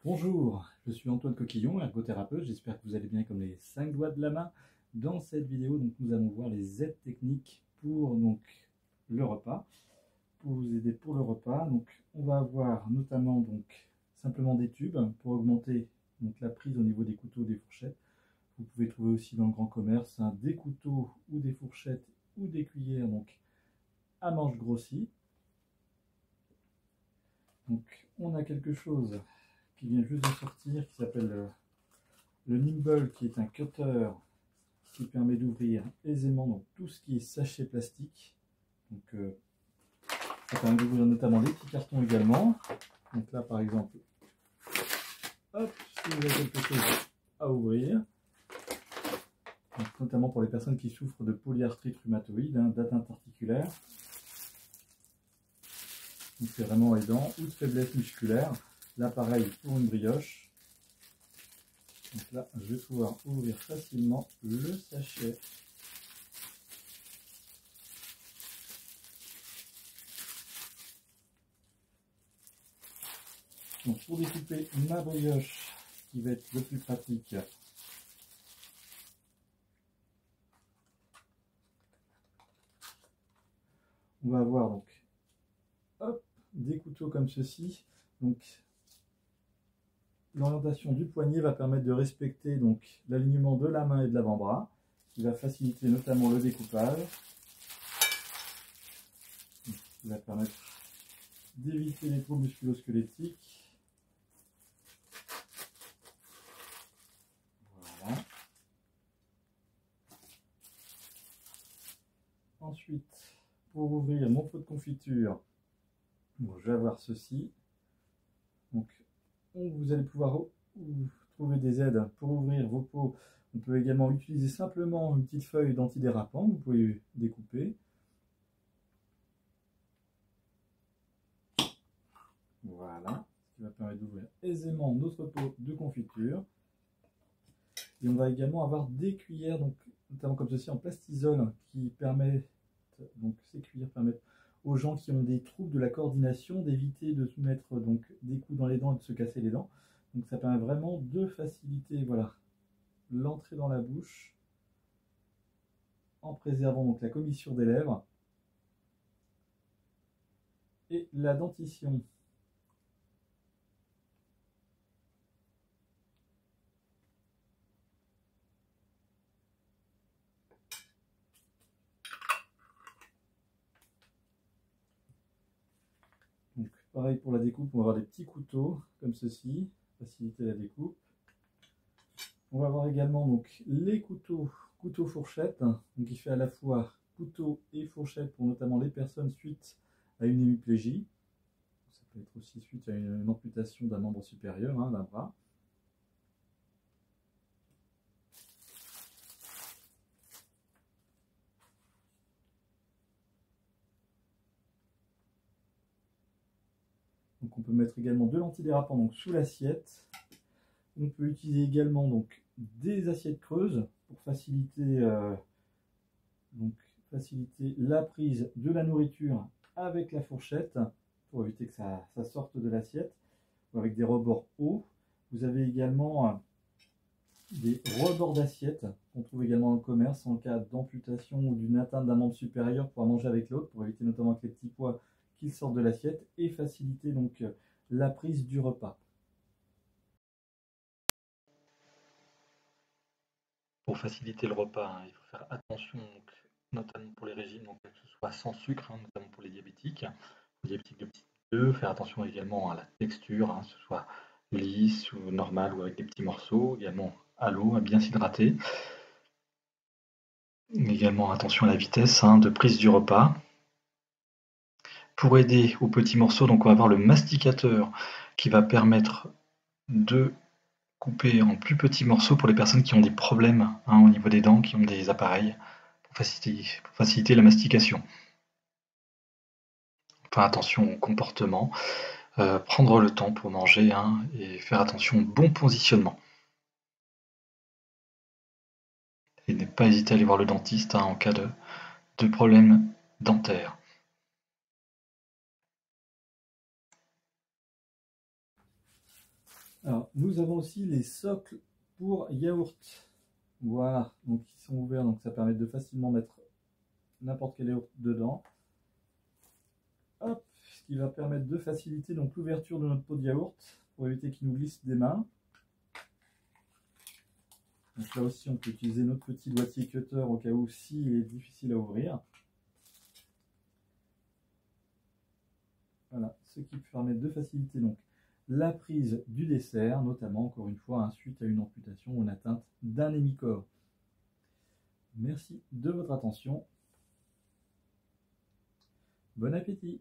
Bonjour, je suis Antoine Coquillon, ergothérapeute. J'espère que vous allez bien comme les 5 doigts de la main. Dans cette vidéo, nous allons voir les aides techniques pour le repas. Pour vous aider pour le repas, on va avoir notamment simplement des tubes pour augmenter la prise au niveau des couteaux et des fourchettes. Vous pouvez trouver aussi dans le grand commerce des couteaux ou des fourchettes ou des cuillères à manche grossie. On a quelque chose qui vient juste de sortir, qui s'appelle le Nimble, qui est un cutter qui permet d'ouvrir aisément tout ce qui est sachet plastique. Ça permet d'ouvrir notamment les petits cartons également. Donc là par exemple, hop, si vous avez quelque chose à ouvrir, notamment pour les personnes qui souffrent de polyarthrite rhumatoïde, d'atteinte articulaire. C'est vraiment aidant, ou de faiblesse musculaire. Là pareil pour une brioche. Donc là je vais pouvoir ouvrir facilement le sachet. Donc pour découper ma brioche, qui va être le plus pratique, on va avoir des couteaux comme ceci. L'orientation du poignet va permettre de respecter l'alignement de la main et de l'avant-bras, qui va faciliter notamment le découpage, qui va permettre d'éviter les troubles musculo-squelettiques. Voilà. Ensuite, pour ouvrir mon pot de confiture, je vais avoir ceci. Vous allez pouvoir trouver des aides pour ouvrir vos pots. On peut également utiliser simplement une petite feuille d'antidérapant, vous pouvez découper. Voilà, ce qui va permettre d'ouvrir aisément notre pot de confiture. Et on va également avoir des cuillères, notamment comme ceci en plastisol, qui permettent, ces cuillères permettent aux gens qui ont des troubles de la coordination d'éviter de se mettre des coups dans les dents et de se casser les dents. Donc ça permet vraiment de faciliter l'entrée dans la bouche en préservant la commissure des lèvres et la dentition. Pareil pour la découpe, on va avoir des petits couteaux comme ceci, faciliter la découpe. On va avoir également les couteaux fourchettes, qui fait à la fois couteau et fourchette pour notamment les personnes suite à une hémiplégie. Ça peut être aussi suite à une amputation d'un membre supérieur, d'un bras. On peut mettre également de l'antidérapant sous l'assiette. On peut utiliser également des assiettes creuses pour faciliter, la prise de la nourriture avec la fourchette, pour éviter que ça sorte de l'assiette, ou avec des rebords hauts. Vous avez également des rebords d'assiette qu'on trouve également dans le commerce en cas d'amputation ou d'une atteinte d'un membre supérieur pour manger avec l'autre, pour éviter notamment avec les petits pois qu'ils sortent de l'assiette et faciliter la prise du repas. Pour faciliter le repas, il faut faire attention, notamment pour les régimes, que ce soit sans sucre, notamment pour les diabétiques de type 2, faire attention également à la texture, que ce soit lisse ou normale ou avec des petits morceaux, également à l'eau, à bien s'hydrater. Également attention à la vitesse de prise du repas. Pour aider aux petits morceaux, on va avoir le masticateur qui va permettre de couper en plus petits morceaux pour les personnes qui ont des problèmes au niveau des dents, qui ont des appareils, pour faciliter la mastication. Faire attention au comportement, prendre le temps pour manger et faire attention au bon positionnement. Et ne pas hésiter à aller voir le dentiste en cas de problème dentaire. Alors, nous avons aussi les socles pour yaourt. Voilà, donc ils sont ouverts, donc ça permet de facilement mettre n'importe quel yaourt dedans. Hop, ce qui va permettre de faciliter donc l'ouverture de notre pot de yaourt pour éviter qu'il nous glisse des mains. Donc là aussi, on peut utiliser notre petit doigtier cutter au cas où s'il est difficile à ouvrir. Voilà, ce qui permet de faciliter donc la prise du dessert, notamment encore une fois suite à une amputation ou une atteinte d'un hémicore. Merci de votre attention. Bon appétit!